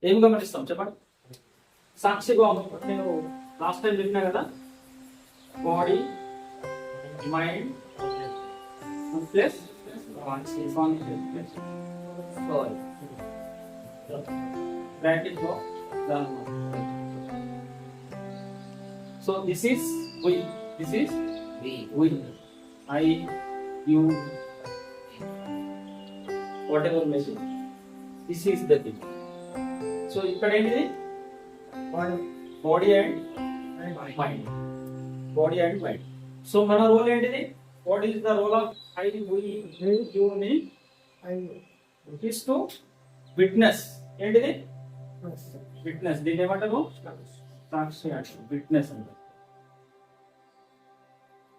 ఏం గమనిస్తాం చెప్పండి? సాక్షి భావం నేను లాస్ట్ టైం చెప్పినా కదా, బాడీ మైండ్ ప్లస్ బ్రాకెట్ లో so this is we, this is we, I you whatever message, this is the thing. So ఇక్కడ ఏంటిది? Body and mind, body and mind. So మన రోల్ ఏంటిది? What is the role of I we you me? Is to witness. ఏంటిది? Witness. దీన్ని ఏమంటారు? సాక్షి అంటారు. Witness అంటారు.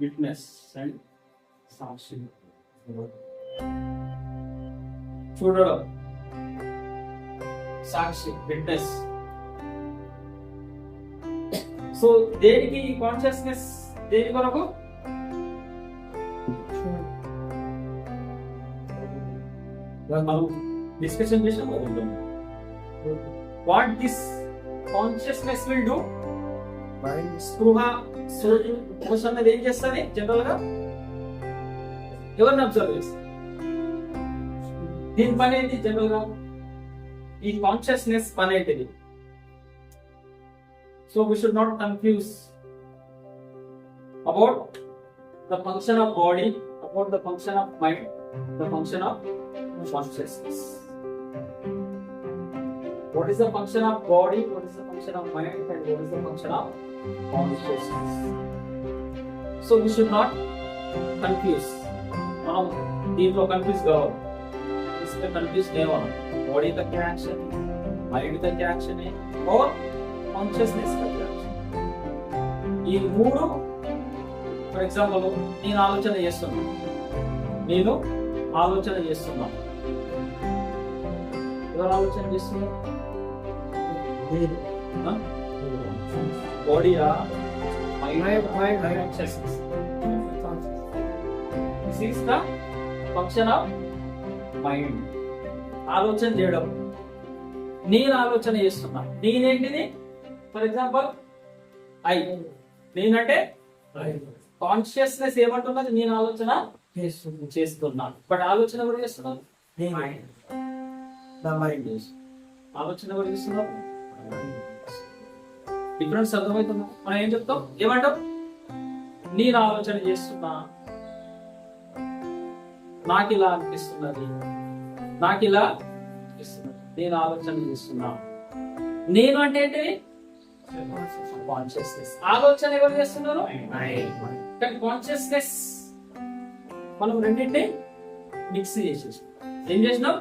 విట్నెస్ అండ్ సాక్షి. చూడడం, సాక్షి, విట్నెస్. సో దేనికి కాన్షియస్నెస్? దేని కొరకు? మనం డిస్కషన్ చేసాం. What this consciousness will do? స్పృహ ఎమోషన్ అనేది ఏం చేస్తుంది? జనరల్ గా ఎవరిని అబ్జర్వ్ చేస్తుంది? దీని పని ఏంటి? జనరల్ గా ఈ కాన్షియస్నెస్ పని ఏంటిది? So we should not confuse about the function of body, about the function of mind, the function of consciousness. What is the function of body? What is the function of mind? And what is the function of consciousness? So we should not confuse. మనం దీంట్లో confuse కావాలి. इसमें confuse नहीं होना. Body का क्या action है, mind का क्या एक्शन है और కాన్షియస్నెస్ का क्या एक्शन. ఈ మూడు ఫర్ ఎగ్జాంపుల్ నేను ఆలోచన చేస్తున్నా, ఎవరు ఆలోచన చేస్తున్నా? బాడీయా, mind, consciousness. This is the function of mind. ఆలోచన చేయడం. నేను ఆలోచన చేస్తున్నా. నేనేంటిది? ఫర్ ఎగ్జాంపుల్ ఐ, నేనంటే కాన్షియస్నెస్ ఏమంటున్నది? నేను ఆలోచన చేస్తున్నాను. బట్ ఆలోచన కూడా చేస్తున్నాను. ఆలోచన కూడా చేస్తున్నాను. డిఫరెన్స్ అర్థమవుతుందా? మనం ఏం చెప్తాం? ఏమంటాం? నేను ఆలోచన చేస్తున్నా, నాకు ఇలా అనిపిస్తున్నది, నాకు ఇలా అనిపిస్తున్నది, నేను ఆలోచన చేస్తున్నా. నేను అంటే ఏంటి? కాన్షియస్నెస్. ఆలోచన ఎవరు చేస్తున్నారు? కానీ కాన్షియస్నెస్ మనం రెండింటిని మిక్స్ చేసేసాం. ఏం చేసినాం?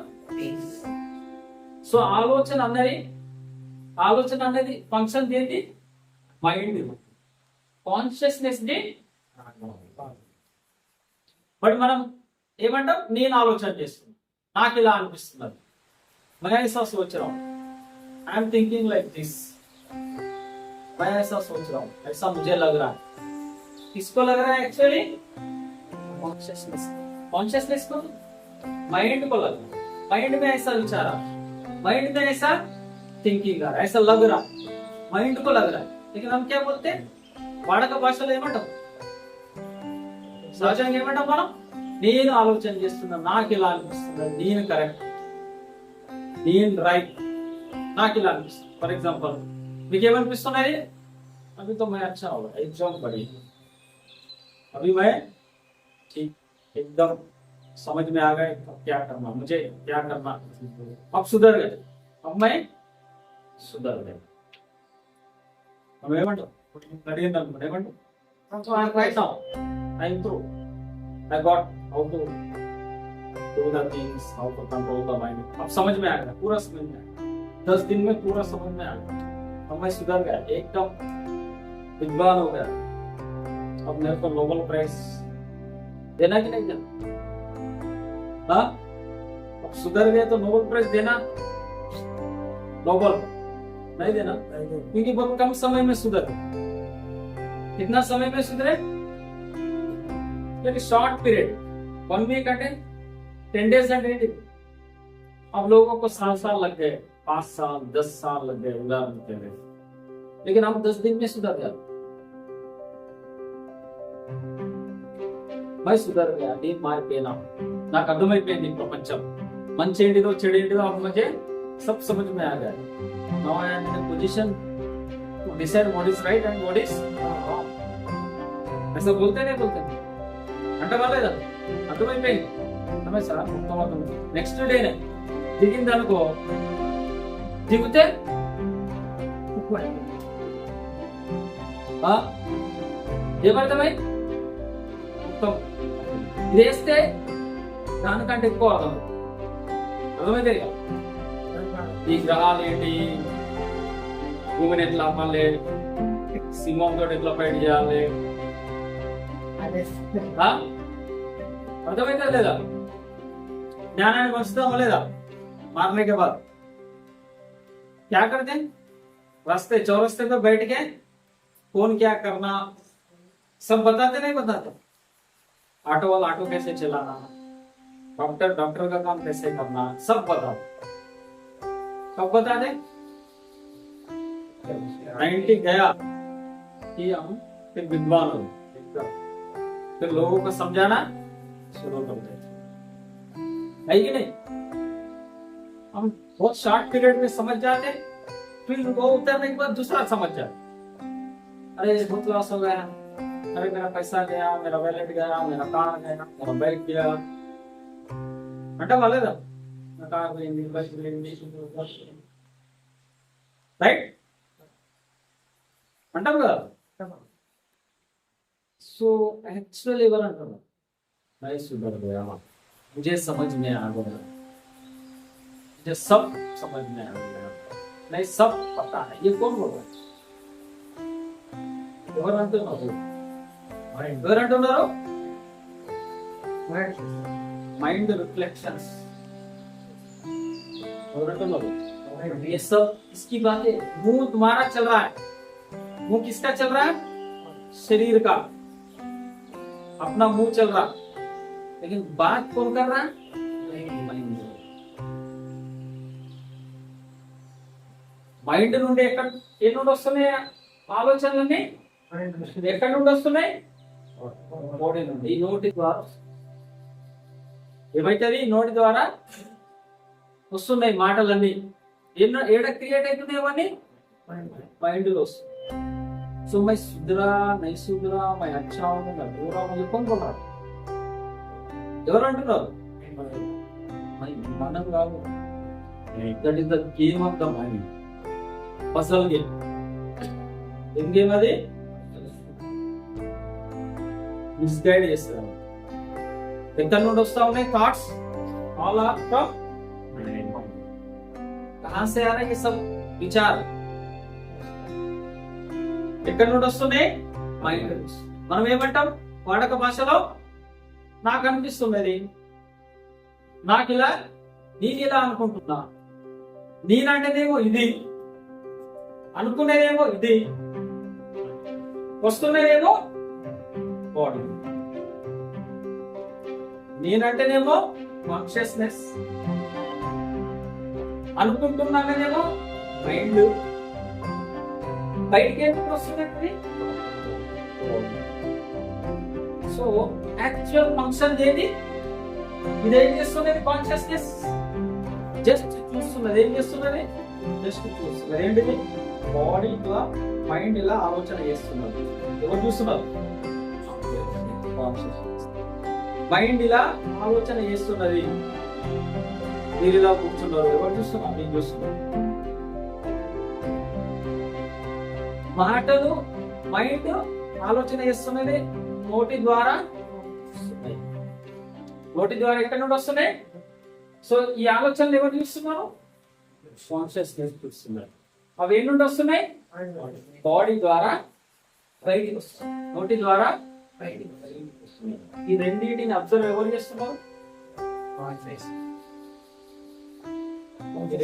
సో ఆలోచన అన్నది ఫంక్షన్ ఏంటి? మైండ్. కాన్షియస్నెస్ ని బట్ మనం ఏమంటాం? నేను ఆలోచన చేస్తున్నా, నాకు ఇలా అనిపిస్తున్నది. मैं ऐसा सोच रहा हूँ, I am thinking like this, मैं ऐसा सोच रहा हूँ, ऐसा मुझे लग रहा है. किसको लग रहा है? एक्चुअली कॉन्शियसनेस को, माइंड को लग रहा है. माइंड में ऐसा विचार आ, माइंड में ऐसा थिंकिंग आ रहा है, ऐसा लग रहा है, माइंड को लग रहा है. लेकिन हम क्या बोलते हैं? వాడక భాషలో ఏమంటాం? సహజంగా ఏమంటాం మనం? నేను ఆలోచన చేస్తున్నా, నాకు ఇలా అనిపిస్తుంది, నేను కరెక్ట్, నేను రైట్, నాకు ఇలా అనిపిస్తుంది. ఫర్ ఎగ్జాంపుల్ మీకు ఏమనిపిస్తున్నాయి? अभी तो मैं अच्छा होगा, एग्जाम पढ़ी, अभी मैं ठीक एकदम समझ में आ गए क्या करना, मुझे क्या करना, अब सुधर गए, अब मैं सुधर गए. अब ఏమంటాం? అడిగింది అనుకోండి, ఏమంటాం? So I right now, I improve, I got how to do the things, how to control the mind. अब समझ में आ गया, पूरा समझ में आ गया. 10 दिन में पूरा समझ में आ गया. अब मैं सुधर गया, एकदम विद्वान हो गया. अब मेरे को नोबेल प्राइज देना कि नहीं देना? हाँ, अब सुधर गए तो नोबेल प्राइज देना? नोबेल नहीं देना, क्योंकि बहुत कम समय में सुधर. कितना समय में सुधरे? शॉर्ट पीरियड, 1 वीक అంటే 10 days అంటే अब लोगों को 7 साल लग गए, 5 साल 10 साल लग गए उदाहरण के लिए, लेकिन हम 10 दिन में सुधर गए. मैं सुधर गया, నేను మారిపోయినా, నాకు అర్థమైపోయింది ప్రపంచం మంచి ఏంటిదో చెడు ఏంటిదో अब मुझे सब समझ में आ गया. Now I am in a position to decide what is right and what is wrong. ऐसा बोलते नहीं बोलते అంటే వాళ్ళేదా అర్థమైపోయింది. అర్థమై సార్ మొత్తం అర్థమైంది. నెక్స్ట్ డేనే దిగింది అనుకో, దిగితే ఏమర్థమై మొత్తం ఇది వేస్తే దానికంటే ఎక్కువ అర్థం అర్థమైతే ఈ గ్రహాలు ఏంటి, భూమిని ఎట్లా అమ్మాలి, సింహంతో ఎట్లా ఫైట్ చేయాలి, అర్థమైతే లేదా? ज्ञानाన్ని వస్తామా లేదా? मारने के बाद क्या करते हैं, रास्ते चौरस्ते पे बैठ के कौन क्या करना सब बताते नहीं बताते. ऑटो वाला ऑटो कैसे चलाना, डॉक्टर का काम कैसे करना, सब बताओ. कब बता दे? 90 गया कि हम फिर विद्वान हो, फिर लोगों को समझाना शुरू कर दे, है कि नहीं? हम बहुत शॉर्ट पीरियड में समझ जाते, फिर वो उतरने के बाद दूसरा समझ जाते. अरे बहुत लॉस हो गया, अरे मेरा पैसा गया, मेरा वैलेट गया, मेरा कार गया, मेरा बैग गया. అంటే వాళ్ళేదా నా కార్ పోయింది, బైక్ పోయింది, రైట్ అంటాం కదా. సో యాక్చువల్ ఎవరు అంటారు, मैं सुधर गया, मुझे समझ में आ गया, मुझे सब समझ में आ गया, नहीं सब पता है. ये कौन बोल रहा है? ఎవరు అంటున్నారు? ఎవరు అంటున్నారు? Mind reflections. ఎవరు అంటున్నారు? ये सब इसकी बातें. मुंह तुम्हारा चल रहा है, मुंह किसका चल रहा है? शरीर का, अपना मुंह चल रहा, लेकिन बात कौन कर रहा है? మైండ్ నుండి ఏ నుండి వస్తున్నాయి ఆలోచనలన్నీ? ఎక్కడి నుండి వస్తున్నాయి? నోటి నుండి. ఈ నోటి ద్వారా ఏమైతుంది? నోటి ద్వారా వస్తున్నాయి మాటలన్నీ. ఏడ క్రియేట్ అవుతున్నాయి అవన్నీ? మైండ్ లో వస్తుంది. సో మై సుధరా నై సుధరా, మై అచ్చా మై బురా, మై కౌన్ బోల్ రహా? ఎవరు అంటున్నారు? మనం కాదు. That is the game of the mind, puzzle game. ఏం గేమ్ అది? మిస్గైడ్ చేస్తారు. ఎక్కడి నుండి వస్తా ఉన్నాయి థాట్స్? ఆల్ ఆర్ ఫ్రమ్ कहां से आ रहे ये सब विचार? ఎక్కడి నుండి వస్తున్నాయి? మైండ్. మనం ఏమంటాం వాడక భాషలో? నాకు అనిపిస్తున్నది, నాకు ఇలా, నేను ఇలా అనుకుంటున్నా, నేనంటేనేమో ఇది, అనుకునేదేమో ఇది, వస్తున్నదేమో బాడీ. నేనంటేనేమో కాన్షియస్నెస్, అనుకుంటున్నానేమో మైండ్. బయటికి ఎందుకు వస్తున్నది? సో యాక్చువల్ ఫంక్షన్ ఏది? ఇదేం చేస్తున్నది? కాన్షియస్నెస్ జస్ట్ చూస్తున్నది. ఏం చేస్తున్నది? జస్ట్ చూస్తున్నది. ఏంటిది? బాడీ ఇలా, మైండ్ ఇలా ఆలోచన చేస్తున్నది. ఎవరు చూస్తున్నారు? మైండ్ ఇలా ఆలోచన చేస్తున్నది. మీరు ఇలా కూర్చున్నారు, ఎవరు చూస్తున్నారు? నేను చూస్తున్నాను. మాటలు మైండ్ ఆలోచన చేస్తున్నది నోటి ద్వారా. నోటి ద్వారా ఎక్కడి నుండి వస్తున్నాయి? సో ఈ ఆలోచనలు ఎవరు చూస్తున్నారు? కాన్షియస్నెస్ చూస్తున్నారు. అవి ఏ నుండి వస్తున్నాయి? బాడీ ద్వారా బయటికి వస్తున్నాయి, నోటి ద్వారా బయటికి వస్తున్నాయి. ఈ రెండింటిని అబ్జర్వ్ ఎవరు చేస్తున్నారు?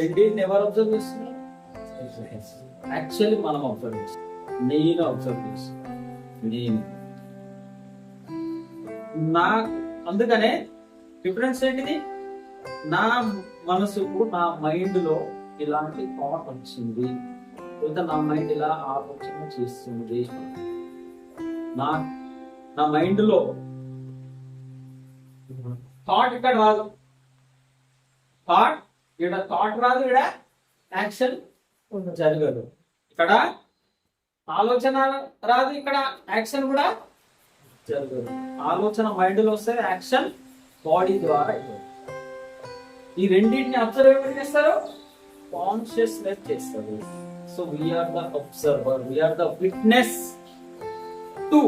రెండింటిని ఎవరు అబ్జర్వ్ చేస్తున్నారు? యాక్చువల్లీ మనం అబ్జర్వ్ చేస్తాం. నేను అబ్జర్వ్ చేస్తాను. నేను నా, అందుకనే డిఫరెన్స్ ఏంటిది? నా మనసుకు, నా మైండ్ లో ఇలాంటి థాట్ వచ్చింది, లేదా నా మైండ్ ఇలా ఆలోచన చేస్తుంది, నా నా మైండ్ లో థాట్ ఇక్కడ రాదు, థాట్ రాదు, ఇక్కడ యాక్షన్ జరగదు. ఇక్కడ ఆలోచన రాదు, ఇక్కడ యాక్షన్ కూడా జరగదు. ఆలోచన మైండ్ లో వస్తే, యాక్షన్ బాడీ ద్వారా. ఈ రెండింటిని అబ్జర్వ్ ఎవరు చేస్తారు? కాన్షియస్నెస్ చేస్తారు. So we are the observer, we are the witness to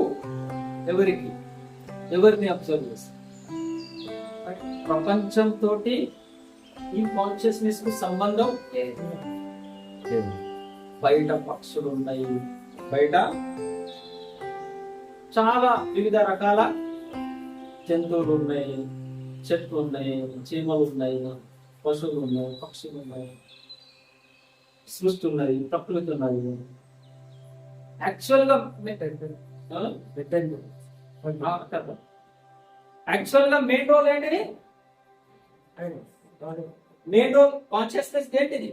ఎవరిని అబ్జర్వ్ చేస్తారు. ప్రపంచంతో ఈ కాన్షియస్నెస్ కు సంబంధం లేదు. బయట పక్షులు ఉన్నాయి, బయట చాలా వివిధ రకాల జంతువులు ఉన్నాయి, చెట్లు ఉన్నాయి, చీమలు ఉన్నాయి, పశువులు ఉన్నాయి, పక్షులు ఉన్నాయి, సృష్టి ఉన్నది, ప్రకృతి ఉన్నది. యాక్చువల్ గా మెయిన్ రోల్ ఏంటిది? మెయిన్ రోల్ కాన్షియస్నెస్ ఏంటిది?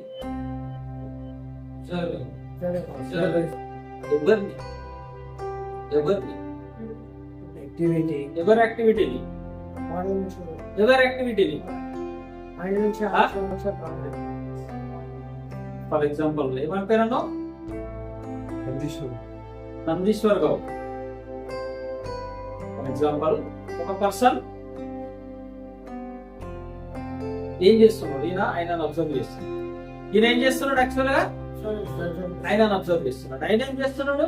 ఎవరి యాక్టివిటీని ఫర్ ఎగ్జాంపుల్ ఏమని పేరన్నా? నందీశ్వర్ గౌడ్. ఫర్ ఎగ్జాంపుల్ ఒక పర్సన్ ఏం చేస్తున్నాడు? ఆయనను అబ్జర్వ్ చేస్తున్నాడు. ఈయన ఏం చేస్తున్నాడు? యాక్చువల్ గా ఆయనను అబ్జర్వ్ చేస్తున్నాడు. ఆయన ఏం చేస్తున్నాడు?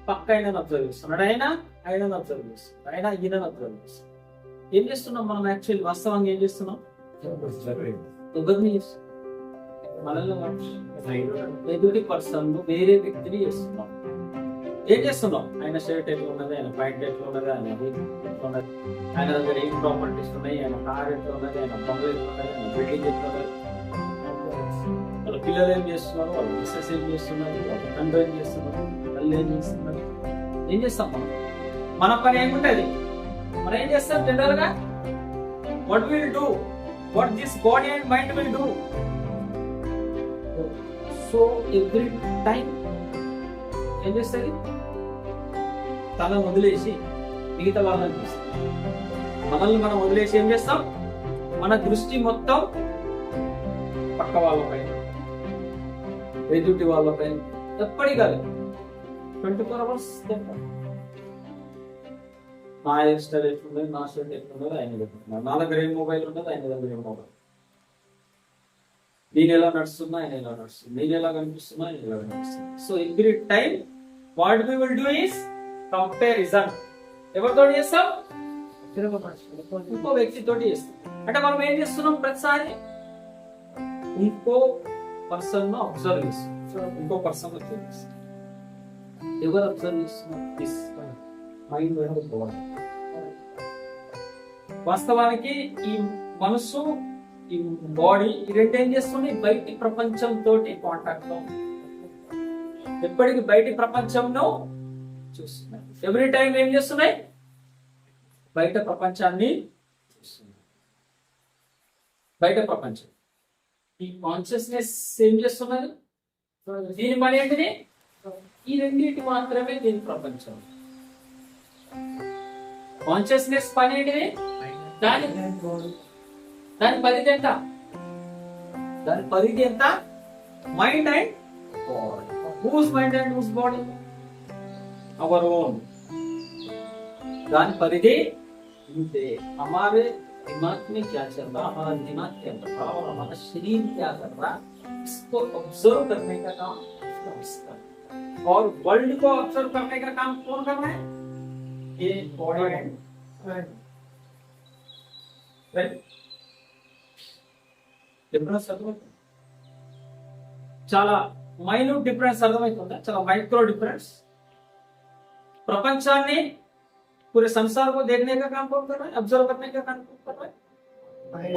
పక్క ఆయనను అబ్జర్వ్ చేస్తున్నాడు. ఆయనను అబ్జర్వ్ చేస్తున్నాడు. ఈయనను అబ్జర్వ్ చేస్తున్నాడు. ఏం చేస్తున్నాం మనం? యాక్చువల్ వాస్తవంగా ఏం చేస్తున్నాం? ఎవరిని చేస్తున్నాం? మనల్ని ఎదుటి పర్సన్ వేరే వ్యక్తిని చేస్తున్నాం. ఏం చేస్తున్నాం? ఆయన షర్ట్ ఎట్లా ఉన్నది, ఆయన ప్యాంట్ ఎట్లా ఉన్నది, ఆయన ఎట్లా ఉన్నది, ఆయన దగ్గర ఏం ప్రాపర్టీస్ ఉన్నాయి, ఆయన కార్ ఎట్లా ఉన్నది, ఆయన బంగ్లా ఎట్లా ఉన్నది, ఆయన బిల్డింగ్ ఎట్లా ఉన్నది, వాళ్ళ పిల్లలు ఏం చేస్తున్నారు, వాళ్ళ మిస్సెస్ ఏం చేస్తున్నారు, వాళ్ళ తండ్రి ఏం చేస్తున్నారు, తల్లి ఏం చేస్తున్నారు. ఏం చేస్తాం మనం? మన పని ఏముంటది? మనం ఏం చేస్తాం జనరల్ గా? What will do, what this body and mind will do. So every time ఏం చేస్తుంది? తన వదిలేసి మిగతా వాళ్ళని చూస్తాం. మనల్ని మనం వదిలేసి ఏం చేస్తాం? మన దృష్టి మొత్తం పక్క వాళ్ళపైన, ఎదుటి వాళ్ళపైన. ఎప్పటి కాదు, 24 hours. నా హెయిర్ స్టైల్ ఎట్లున్నది, నా షర్ట్ ఎట్లున్నది, ఆయన చెప్తున్నారు. నా దగ్గర ఏం మొబైల్ ఉన్నది, ఆయన దగ్గర ఏం మొబైల్. నేను ఎలా నడుస్తున్నా, ఆయన ఎలా నడుస్తుంది, నేను ఎలా కనిపిస్తున్నా, ఆయన ఎలా కనిపిస్తుంది. So every time what we will do is comparison. ఎవరితో చేస్తాం? ఇంకో వ్యక్తితో చేస్తాం. అంటే మనం ఏం చేస్తున్నాం? ప్రతిసారి ఇంకో పర్సన్ అబ్జర్వ్ చేస్తున్నాం. ఇంకో పర్సన్ చేస్తాం. ఎవరు అబ్జర్వ్ చేస్తున్నారు? మైండ్. వాస్తవానికి ఈ మనసు, ఈ బాడీ, ఈ రెండు ఏం చేస్తుంది? బయటి ప్రపంచంతో కాంటాక్ట్ లో ఎప్పటికీ బయటి ప్రపంచంలో చూస్తున్నాయి. ఎవ్రీ టైం ఏం చేస్తున్నాయి? బయట ప్రపంచాన్ని చూస్తున్నాయి. బయట ప్రపంచం. ఈ కాన్షియస్నెస్ ఏం చేస్తున్నది? దీని పని ఏంటిది? ఈ రెండింటి మాత్రమే దీని ప్రపంచం. కాన్షియస్నెస్ పని ఏంటిది? దాని పరిధి ఎంత? Mind and body. Whose mind and whose body? Our own. दान परिधि इंते हमारे दिमाग में क्या चल रहा, हमारा दिमाग क्या कर रहा और हमारा शरीर क्या कर रहा, इसको ऑब्जर्व करने का काम इसका है। और वर्ल्ड को ऑब्जर्व करने का काम कौन कर रहा है? ये बॉडी एंड डिफरेंस చాలా మైన్యూట్ డిఫరెన్స్ అర్థమవుతుందా? చాలా మైక్रो डिफरेंस। प्रपंचाన్ని पूरे संसार को देखने का काम कौन कर रहा है? ऑब्जर्व करने का काम कौन कर रहा है?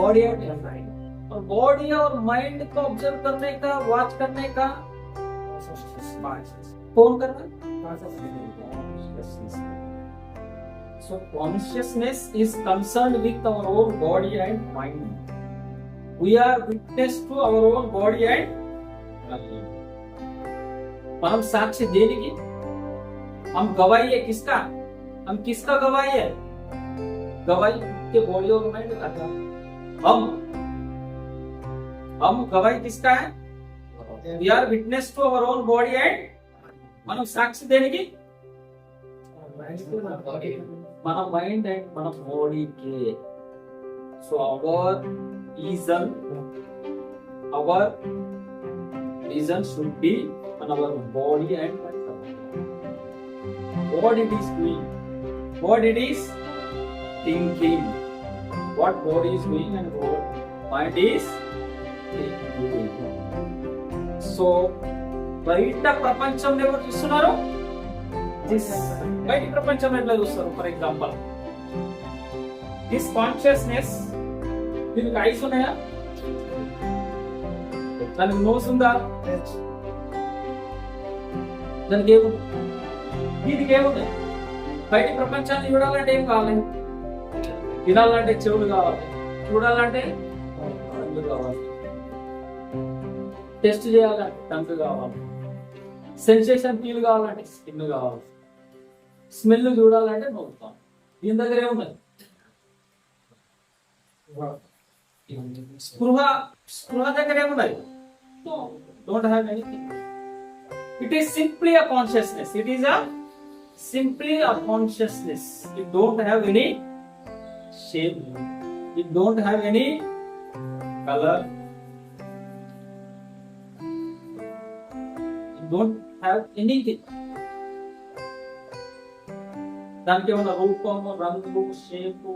Body and mind. और बॉडी और माइंड को ऑब्जर्व करने का, वॉच करने का कौन कर रहा है? So consciousness is concerned with our own body and mind. We are witness to our own body and మనం సాక్షి దేనికి? हम गवाही है किसका? हम किसका गवाही है? गवाही के बॉडी और माइंड का। हम गवाही किसका है? We are witness to our own body and మనం సాక్షి దేనికి? మన మైండ్ అండ్ మన బాడీకి. So our reason should be on our body and mind. What it is doing, what it is thinking, what body is doing and what mind is thinking. So బయట ప్రపంచం ఎవరు చూస్తున్నారు? బయట ప్రపంచం ఎట్లా చూస్తారు? ఫర్ ఎగ్జాంపుల్ దిస్ కాన్షియస్నెస్, దీనికి ice ఉన్నాయా? దానికి నోస్ ఉందా? దానికి ఏముంది? దీనికి ఏముంది? బయట ప్రపంచాన్ని చూడాలంటే ఏం కావాలి? వినాలంటే చెవులు కావాలి, చూడాలంటే కళ్ళు కావాలి, టెస్ట్ చేయాలంటే టంగ్ కావాలి, సెన్సేషన్ ఫీల్ కావాలంటే స్కిన్ కావాలి, స్మెల్ చూడాలంటే నోరుతాం. దీని దగ్గర ఏమున్నది? స్పృహ దగ్గర ఏమున్నది? Don't have anything. It is simply a consciousness. It is simply a consciousness. It don't have any shape. It don't have any color. It don't have anything. దానికి ఏమన్నా రూపము, రంగు, షేపు,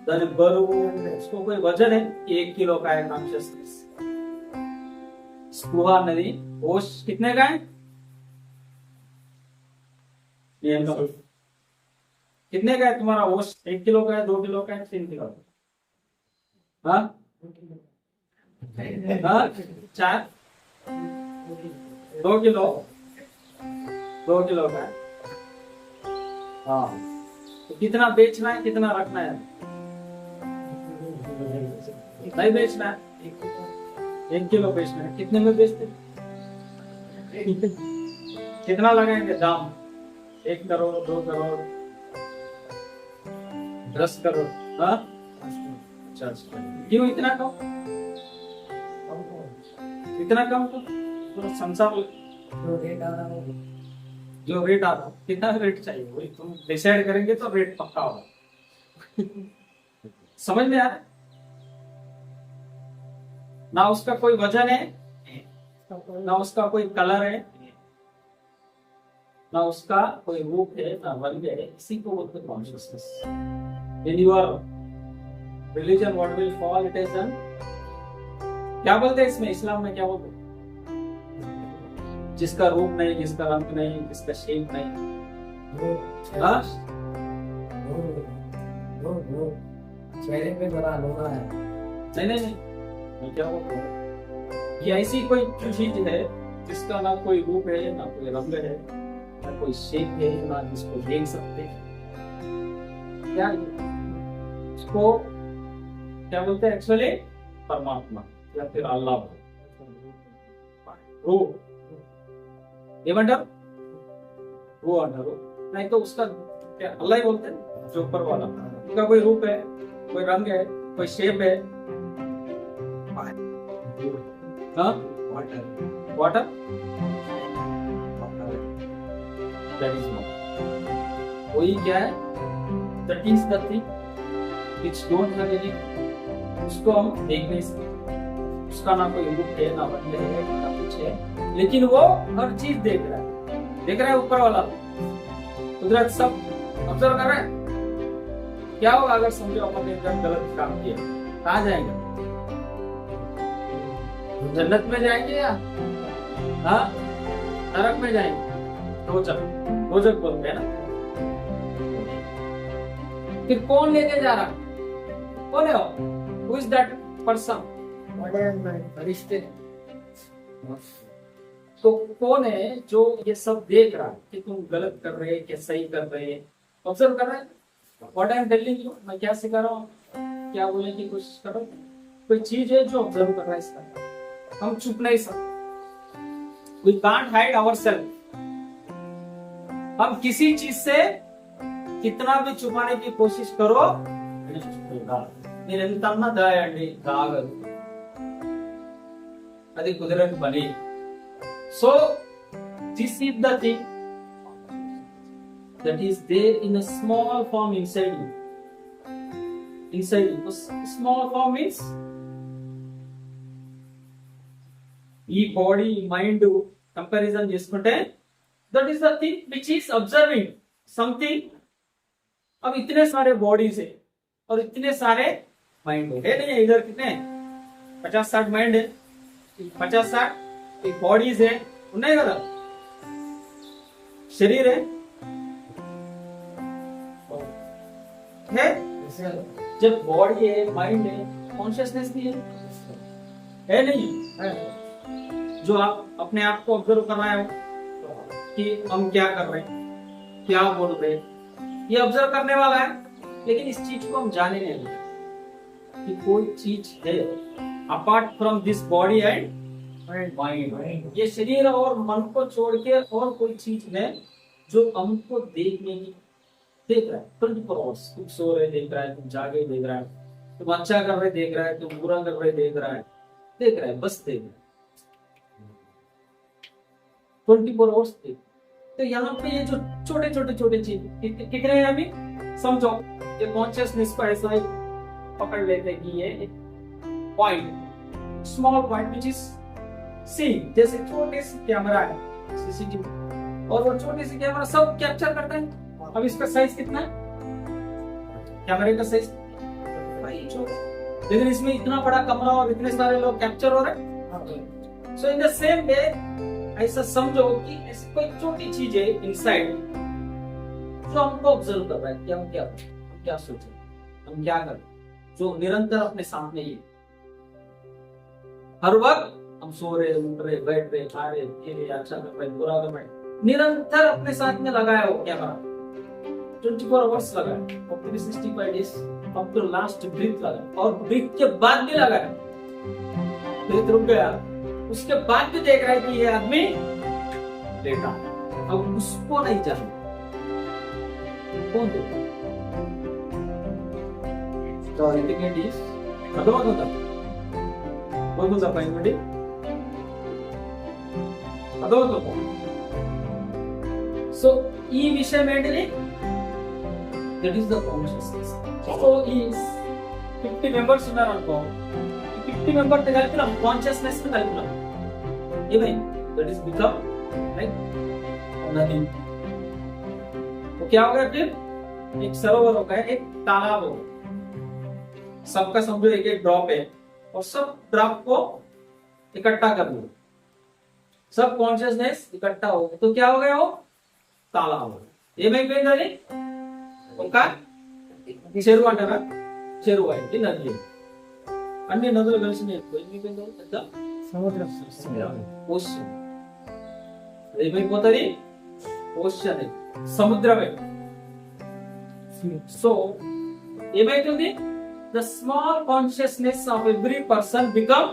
దాని బరువు, उसको कोई वजन है? 1 किलो का है कॉन्शियसनेस. स्पृहा नदी होश कितने का है? कितने का है तुम्हारा होश? 1 किलो का है, 2 किलो का है, 3 किलो का? हाँ 4 2 किलो का है. हाँ तो कितना बेचना है, कितना रखना है? नहीं बेचना है, 1 किलो बेचना है. कितने में बेचते? कितना लगाएंगे दाम? 1 करोड़, 2 करोड़, 10 करोड़? हाँ क्यों इतना कम? इतना कम तो संसार जो रेट आ रहा, कितना रेट चाहिए वही तुम डिसाइड करेंगे तो रेट पक्का होगा. समझ में आ रहा है ना? उसका कोई वजन है ना, उसका कोई कलर है ना, उसका कोई रूप है ना रंग है. इसी को बोलते हैं consciousness. In your religion what will fall it is an, क्या बोलते हैं इसमें? इस्लाम में क्या बोलते हैं? जिसका रूप नहीं, जिसका रंग नहीं, जिसका शेप नहीं. हाँ चेहरे पे बड़ा लोहा है. नहीं क्या बोलते हैं? ये ऐसी कोई चीज है जिसका ना कोई रूप है, ना कोई रंग है, ना कोई शेप है, ना जिसको देख सकते हैं. क्या इसको क्या बोलते हैं एक्चुअली? परमात्मा या फिर अल्लाह. रूप ఏమంటారు? वो अंటారు. नहीं तो उसका क्या अल्लाह ही बोलते हैं, जो ऊपर वाला. उनका कोई रूप है, कोई रंग है, कोई शेप है. हाँ वाटर दैट इज नॉट. वही क्या है? That is the thing which don't have any. उसको हम देख नहीं सकते. उसका ना कोई रूप है, ना रंग है, ना कुछ है, लेकिन वो हर चीज देख रहा है. देख रहा है ऊपर वाला, कुदरत सब ऑब्जर्व कर रहा है. क्या होगा अगर समझो अपन ने गलत काम किया? कहाँ जाएंगे? जन्नत में जाएंगे या हाँ नरक में जाएंगे? दोजख बोलते हैं ना. फिर कौन लेके जा रहा? कौन है वो? Who is that person? फरिश्ते. तो कौन है जो ये सब देख रहा है कि तुम गलत कर रहे हैं, क्या सही कर रहे हैं? ऑब्जर्व कर रहे हैं. What I am telling you, मैं क्या सिखा रहा हूँ, क्या बोलने की कोशिश कर रहा हूँ? कोई चीज है जो ऑब्जर्व कर रहा है इसका. हम छुप नहीं सकते. We can't hide our self. हम किसी चीज से कितना भी छुपाने की कोशिश करो మీరు ఎంత అన్నా దాయండి దాగదు, అది కుదరని పని. So this is the thing that is there in a small form inside you. Inside you. Small form means ఈ బాడీ మైండ్ కంపారిజన్ చేసుకుంటే that is the thing which is observing something. अब इतने सारे बॉडीज है और इतने सारे mind है नहीं है. इधर कितने 50-60 माइंड है, 50-60 बॉडीज है, ఉన్నాయి కదా, शरीर है जब बॉडी है माइंड है कॉन्शियसनेस भी है नहीं है. जो आप अपने आप को ऑब्जर्व कर रहे हो कि हम क्या कर रहे हैं, क्या बोल रहे हैं, ये ऑब्जर्व करने वाला है. लेकिन इस चीज को हम जाने नहीं देते कि कोई चीज है apart from this body and mind. ये शरीर और मन को छोड़ के और कोई चीज है जो हमको देखने की देख रहा है 24 आवर्स. तुम सो रहे देख रहा है, तुम जागे देख रहा है, तुम अच्छा कर रहे देख रहा है, तुम बुरा कर रहे देख रहा है, बस देख रहा है 24 आवर्स देख. तो यहाँ पे ये जो छोटे छोटे चीज कितने हैं अभी समझो. ये कॉन्शियसनेस को ऐसा ही पकड़ लेते कि ये point, small point which is सी, जैसे छोटे सी कैमरा है सीसीटीवी, और वो छोटी सी कैमरा सब कैप्चर करता है. अब इसका साइज कितना है, कैमरे का साइज भाई छोटा, लेकिन इसमें इतना बड़ा कमरा और इतने सारे लोग कैप्चर हो रहे हैं. सो इन द सेम वे ऐसा समझो कि ऐसी कोई छोटी चीज है इनसाइड जो हमको ऑब्जर्व कर रहा है कि हम क्या सोच रहे, हम क्या कर रहे, जो निरंतर अपने सामने ही हर वक्त हम सो रहे, उठ रहे, बैठ रहे, खा रहे, पी रहे, अच्छा कर रहे, बुरा कर रहे, निरंतर अपने साथ में लगाया हो कैमरा 24 आवर्स लगा और 365 days up to last breath लगा, और ब्रीथ के बाद भी लगा, ब्रीथ रुक गया उसके बाद भी देख रहा है कि ये आदमी लेटा. अब उसको नहीं जाना कौन देता तो इट इज అర్థమవుతుందా అర్థమవుతుందా పైన నుండి అర్థమవుతుందా. సో ఈ విషయం ఏంటిది, that is the consciousness. So ఈ 50 మెంబర్స్ ఉన్నారు అనుకో, 50 మెంబర్స్ కలిపినాం, కాన్షియస్నెస్ కలిపినాం, ఏమైంది that is become like nothing. तो क्या हो गया फिर, एक सरोवर हो गया, एक तालाब हो गया, सबका समझो एक एक ड्रॉप है और सब ड्रॉप को इकट्ठा कर लो, सब कॉन्शियसनेस इकट्ठा हो गया तो क्या हो गया, वो तालाब हो गया. ఏమైపోయింది ఒక చెరువు అంటారా, చెరువు అయింది, నది అన్ని నదులు కలిసి ఏమైపోయింది పెద్ద సముద్రం, ఓషన్. ఏమైపోతుంది ఓషన్, సముద్రమే. సో ఏమైతుంది, the small consciousness of every person become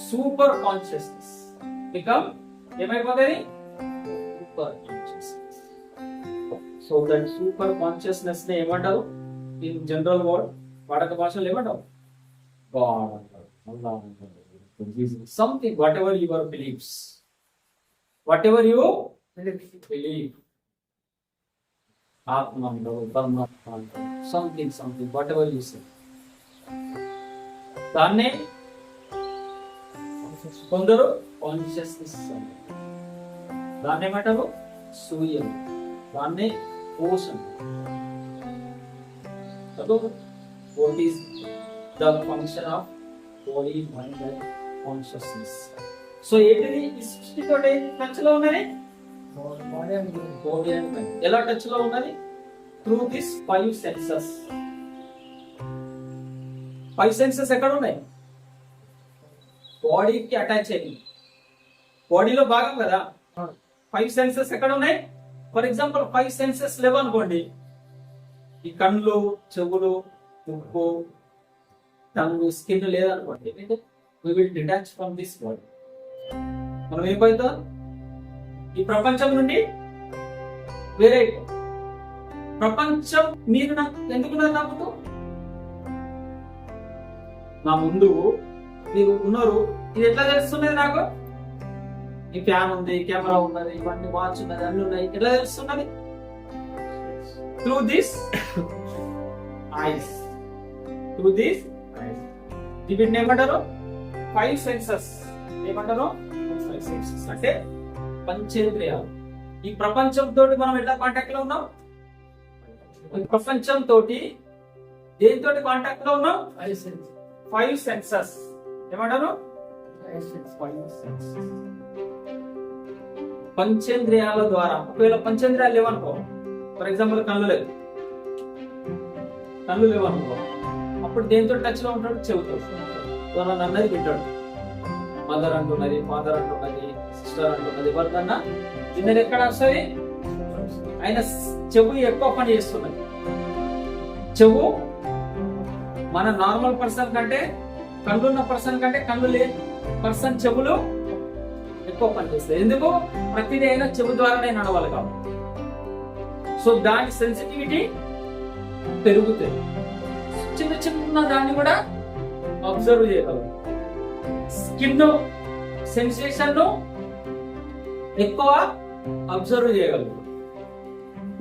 super consciousness, become ఏమైపోతుంది super consciousness. So that super consciousness ని ఏమంటారు ఇన్ జనరల్ వర్డ్, వాడక భాషలో ఏమంటారు, గాడ్ అంటారు, అల్లాహ్ అంటారు, something what ever your believes, whatever you believe, Atma, Paramatma, something, whatever you say. దాన్నే కొందరు కాన్షియస్నెస్, దాన్నే ఏమంటారు సూర్యం, దాన్నే ocean. What is the function of body, mind and consciousness? So ఏంటిది ఈ సృష్టితో టచ్ లో ఉన్నది, బాడీ అండ్ మైండ్. ఎలా టచ్ లో ఉన్నది, త్రూ దిస్ 5 సెన్సెస్. 5 సెన్సెస్ ఎక్కడ ఉన్నాయి, బాడీకి అటాచ్ అయ్యి, బాడీలో భాగం కదా. 5 సెన్సెస్ ఎక్కడ ఉన్నాయి, ఫర్ ఎగ్జాంపుల్ 5 సెన్సెస్ లేవనుకోండి, ఈ కళ్ళు, చెవులు, ముక్కు, టంగ్, స్కిన్ లేదనుకోండి, we will detach from this body. మనం ఏమైపోతాం, ఈ ప్రపంచం నుండి వేరే ప్రపంచం. మీరు నాకు ఎందుకున్నారు? నాకు నా ముందు మీరు ఉన్నారు, ఇది ఎట్లా తెలుస్తున్నది? నాకు ఈ ఫ్యాన్ ఉంది, కెమెరా ఉన్నది, ఇవన్నీ వాచ్ ఉన్నది, అన్ని ఉన్నాయి. ఎట్లా తెలుస్తున్నది? Through this ice. Through this ice. వీటిని ఏమంటారు? 5 సెన్సెస్. ఏమంటారు? 5 సెన్సెస్ అంటే పంచేంద్రియాలు. ఈ ప్రపంచంతో మనం ఎట్లా కాంటాక్ట్ లో ఉన్నాం? ఈ ప్రపంచంతో దేనితో కాంటాక్ట్ లో ఉన్నాం? 5 సెన్సెస్. ఏమంటారు? 5 సెన్సెస్. పంచేంద్రియాల ద్వారా. ఒకవేళ పంచేంద్రియాలు లేవనుకో, ఫర్ ఎగ్జాంపుల్ కళ్ళు లేవనుకో, అప్పుడు దేనితో టచ్ లో ఉంటాడు? చెబుతాడు. అన్నది వింటాడు. మదర్ అంటున్నది, ఫాదర్ అంటున్నది, సిస్టర్ అంటున్నది, ఎవరికన్నా ఇన్నది ఎక్కడ వస్తుంది? ఆయన చెవు ఎక్కువ పని చేస్తున్నది. చెవు మన నార్మల్ పర్సన్ కంటే, కళ్ళున్న పర్సన్ కంటే కళ్ళు లేని పర్సన్ చెవులు ఎక్కువ పని చేస్తాయి. ఎందుకు? ప్రతిదీ అయినా చెవు ద్వారానే నడవాలి కాబట్టి. సో దాని సెన్సిటివిటీ పెరుగుతుంది. చిన్న చిన్న దాన్ని కూడా అబ్జర్వ్ చేయగలరు. స్కిన్ సెన్సేషన్ ఎక్కువ అబ్జర్వ్ చేయగలరు.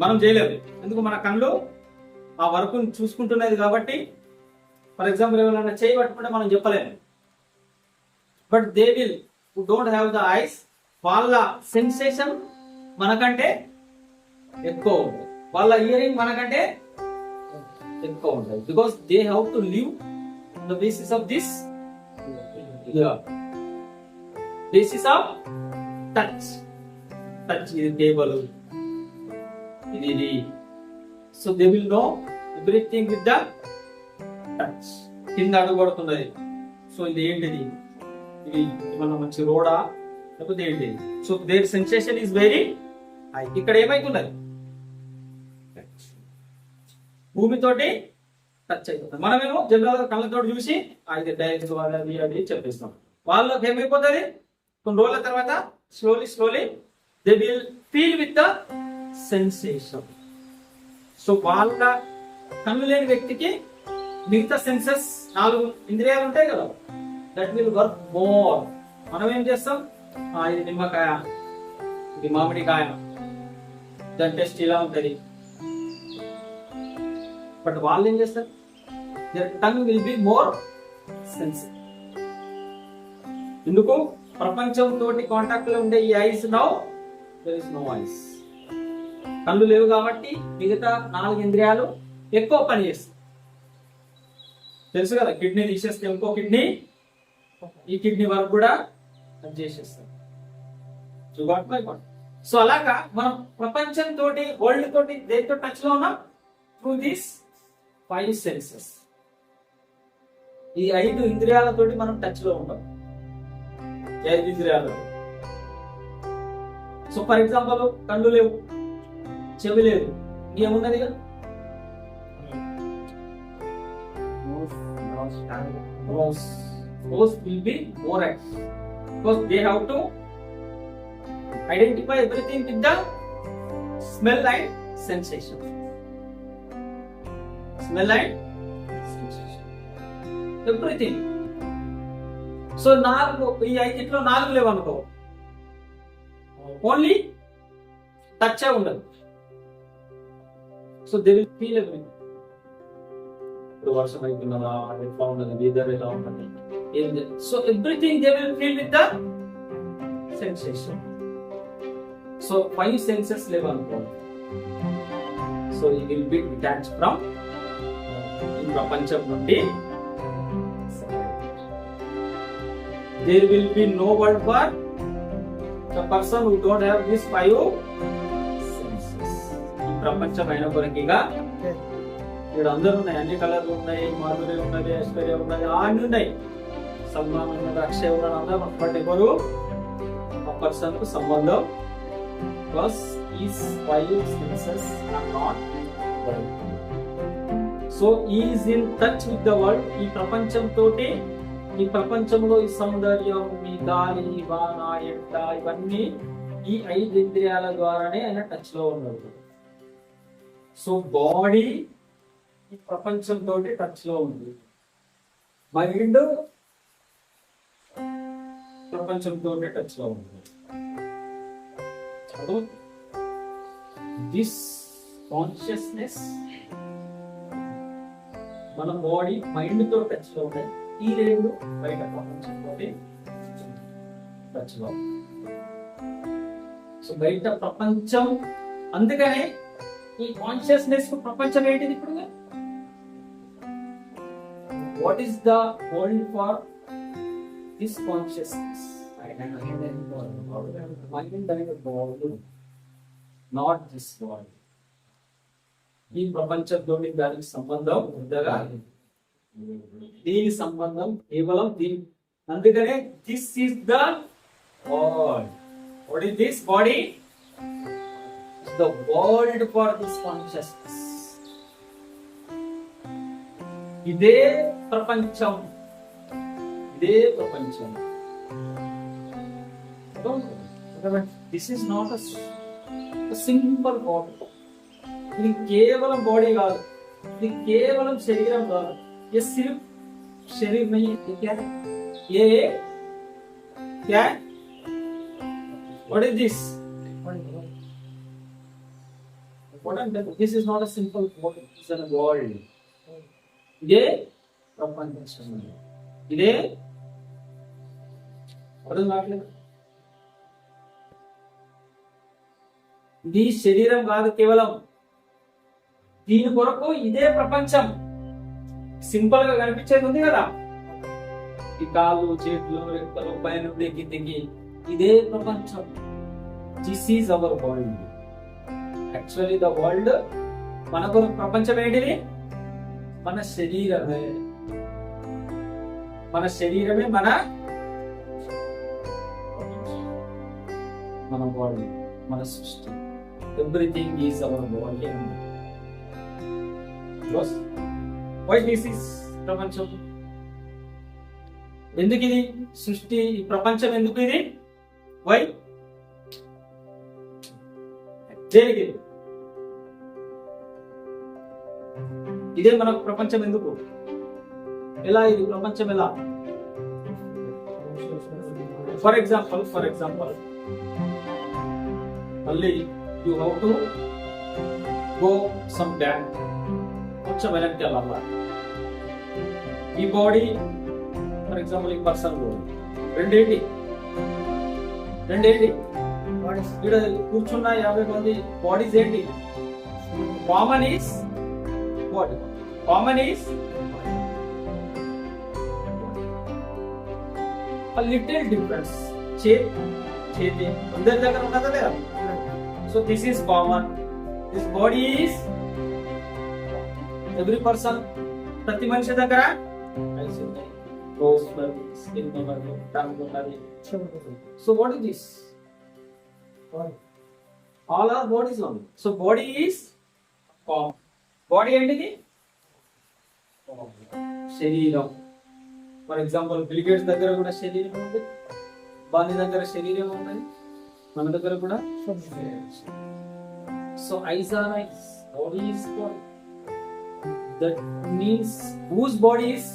మనం చేయలేదు. ఎందుకు? మన కళ్ళు ఆ వర్క్ చూసుకుంటున్నది కాబట్టి. ఫర్ ఎగ్జాంపుల్ ఎవరైనా చేయి పట్టుకుంటే మనం చెప్పలేము. But they will who don't have the eyes, వాళ్ళ సెన్సేషన్ మనకంటే ఎక్కువ ఉంటుంది. వాళ్ళ హియరింగ్ మనకంటే ఎక్కువ ఉంటుంది. Because they have to live on the basis of this basis of touch. Touch ఇది టేబుల్, ఇది. So they will know everything with the touch. కింద అడుగుపడుతున్నది. సో ఇది ఏంటిది? ఇది మన మంచి రోడా లేకపోతే ఏంటి? So there sensation is very high. ఇక్కడ ఏమైతున్నది? భూమితోటి టచ్ అయిపోతుంది. మనమేమో జనరల్ గా కళ్ళతో చూసి ఇది డైరెక్ట్ అది చెప్పేస్తాం. వాళ్ళకి ఏమైపోతుంది? కొన్ని రోజుల తర్వాత slowly they will feel with the sensation. So వాళ్ళ కళ్ళు లేని వ్యక్తికి మిగతా సెన్సెస్ 4 ఇంద్రియాలు ఉంటాయి కదా, దట్ విల్ వర్క్ మోర్. మనం ఏం చేస్తాం? ఇది నిమ్మకాయ, ఇది మామిడికాయ, దాని టేస్ట్ ఇలా ఉంటుంది. బట్ వాళ్ళు ఏం చేస్తారు? their tongue will be more sensitive. ఎందుకు? ప్రపంచం తోటి కాంటాక్ట్ లో ఉండే ఈ ice now there is no eyes. కళ్ళు లేవు కాబట్టి మిగతా 4 ఇంద్రియాలు ఎక్కువ పని చేస్తాయి. తెలుసు కదా, కిడ్నీ తీసేస్తే ఇంకో కిడ్నీ, ఈ కిడ్నీ వర్క్ కూడా చేసేస్తాం. సో అలాగా మనం ప్రపంచం తోటి, వరల్డ్ తోటి దేనితో టచ్ లో ఉన్నాం? Through these 5 senses. ఈ 5 ఇంద్రియాలతోటి మనం టచ్ లో ఉంటాం. 5 ఇంద్రియాలు. సో ఫర్ ఎగ్జాంపుల్ కళ్ళు లేవు, చెవి లేదు, ఇంకేమున్నది కదా? Those will be more active because they have to identify everything with the smell and sensation. Smell and sensation. Everything. So ఈ 5 4 లేవనుకో, ఓన్లీ టచ్ ఉండదు. So they will feel everything. వర్షం అవుతున్నదా, ఎట్లా ఉన్నది, వెదర్ ఎలా ఉన్నది, so everything they will feel with the sensation. So 5 senses లేవనుకో, so you will be detached from ఈ ప్రపంచం నుండి. There will be no world for the person who don't have this 5 senses. ఈ ప్రపంచం అయిన కొరకిగా ఇక్కడ అందరూ ఉన్నాయి, అన్ని కలర్లు ఉన్నాయి, మాధురి ఉన్నది, ఐశ్వర్య ఉన్నది, అన్ని ఉన్నాయి, సల్మాన్ ఉన్నాడు, అక్షయ్ ఉన్నాడు, అందరూ. బట్ ఎవరు ఆ పర్సన్ కు సంబంధం? Because is 5 senses are not world. So is in touch with the world. ఈ ప్రపంచం తోటి ఈ ప్రపంచంలో ఈ సౌందర్యం, ఈ గాలి, వాన, ఎండ ఇవన్నీ ఈ 5 ఇంద్రియాల ద్వారానే ఆయన టచ్ లో ఉన్నాడు. సో బాడీ ఈ ప్రపంచంతో టచ్ లో ఉంది, మైండ్ ప్రపంచంతో టచ్ లో ఉంది. దిస్ కాన్షియస్నెస్ మన బాడీ మైండ్ తో టచ్ లో ఉన్నాయి. ఈ 2 బయట ప్రపంచంతో టచ్ లో. సో బయట ప్రపంచం, అందుకనే ఈ కాన్షియస్నెస్ కు ప్రపంచం ఏంటిది ఇప్పుడు? What is the world for this consciousness? Mind and body, not this body. ఈ ప్రపంచంతో దానికి సంబంధం ఉండగా దీని సంబంధం కేవలం దీని. అందుకనే this is the world. What is this body? The world for this consciousness. ఇదే ప్రపంచం, ఇదే ప్రపంచం. This is not simple body. ఇది కేవలం బాడీ కాదు, ఇది కేవలం శరీరం కాదు. ये सिर्फ शरीर नहीं है. क्या है ये? क्या है? What is this? This is not a simple body. It's a world. ఇదే ప్రపంచం. ఇదే అర్థం కావట్లేదు. ఇది శరీరం కాదు కేవలం, దీని కొరకు ఇదే ప్రపంచం. సింపుల్ గా కనిపించేది ఉంది కదా, ఈ కాళ్ళు, చేతులు, రెక్కలు, పైన కిందికి, ఇదే ప్రపంచం. This is our world. Actually the world, మన కొరకు ప్రపంచం ఏంటిది? మన శరీరమే. మన శరీరమే మన వరల్డ్, మన సృష్టి. Everything is our world. Why this is ప్రపంచం? ఎందుకు ఇది సృష్టి, ఈ ప్రపంచం ఎందుకు ఇది? వై? దేనికి? ఇదే మన ప్రపంచం ఎందుకు? ఎలా ఇది ప్రపంచం ఎలా? ఫర్ ఎగ్జాంపుల్ మళ్ళీ you how to go some dam. కొంచెం వెనక్కి వెళ్ళాలి. ఈ బాడీ ఫర్ ఎగ్జాంపుల్ ఈ పర్సన్ రెండేంటి ఇక్కడ కూర్చున్న 50 మంది బాడీస్ ఏంటి? Common is what? Common is little difference. చేతి అందరి దగ్గర ఉన్నదా లేదా? So this is common. This body is every person, ప్రతి మనిషి దగ్గర ఐస్ ఉన్నాయి, నోస్ ఉన్నది, స్కిన్ ఉన్నది, టంగ్ ఉన్నది. So what is this? All are bodies only. So body is form. Body ఏంటిది? శరీరం. ఫర్ ఎగ్జాంపుల్ బిల్ గేట్స్ దగ్గర కూడా శరీరం ఉంది, బాని దగ్గర శరీరం ఉంది, మన దగ్గర కూడా. So eyes are eyes, body is body. That means whose body is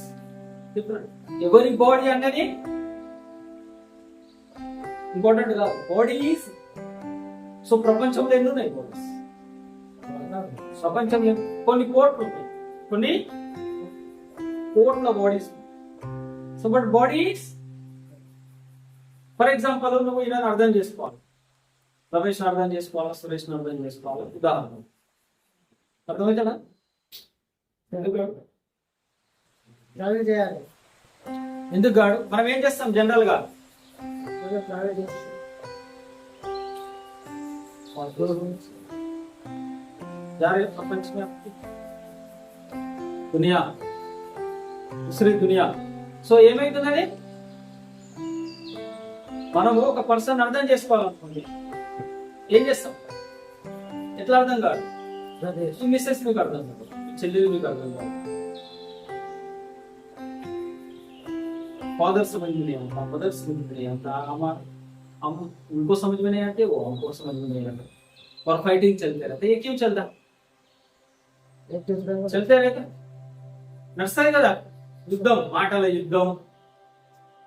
different. ఎవరి బాడీ అన్నది ఇంపార్టెంట్ కాదు, బాడీ ఈస్. సో ప్రపంచంలో ఎన్ని ఉన్నాయి బాడీస్? ప్రపంచంలో కొన్ని కోట్లు ఉన్నాయి, కొన్ని కోట్ల bodies. So but bodies, for example నువ్వు ఇలా అర్థం చేసుకోవాలి, రమేష్ అర్థం చేసుకోవాలి, సురేష్ అర్థం చేసుకోవాలి. ఉదాహరణ అర్థమవుతుందా? ఎందుకు కాదు? మనం ఏం చేస్తాం జనరల్ గా? ప్రపంచ దునియా, दूसरी दुनिया. సో ఏమైతుందని మనము ఒక పర్సన్ అర్థం చేసుకోవాలనుకోండి, ఏం చేస్తాం? ఎట్లా అర్థం కాదు? ఈ మిస్సెస్ మీకు అర్థం కాదు, చెల్లెలు మీకు అర్థం కాదు, फादर समझ में नहीं आता, मदर समझ में नहीं आता, हम उनको समझ में नहीं आते, वो हमको समझ में नहीं आता, और फाइटिंग चलते रहते। ये क्यों चलता? एक दूसरे को చల్తే रहता నడుస్తాయి కదా, యుద్ధం, మాటల యుద్ధం,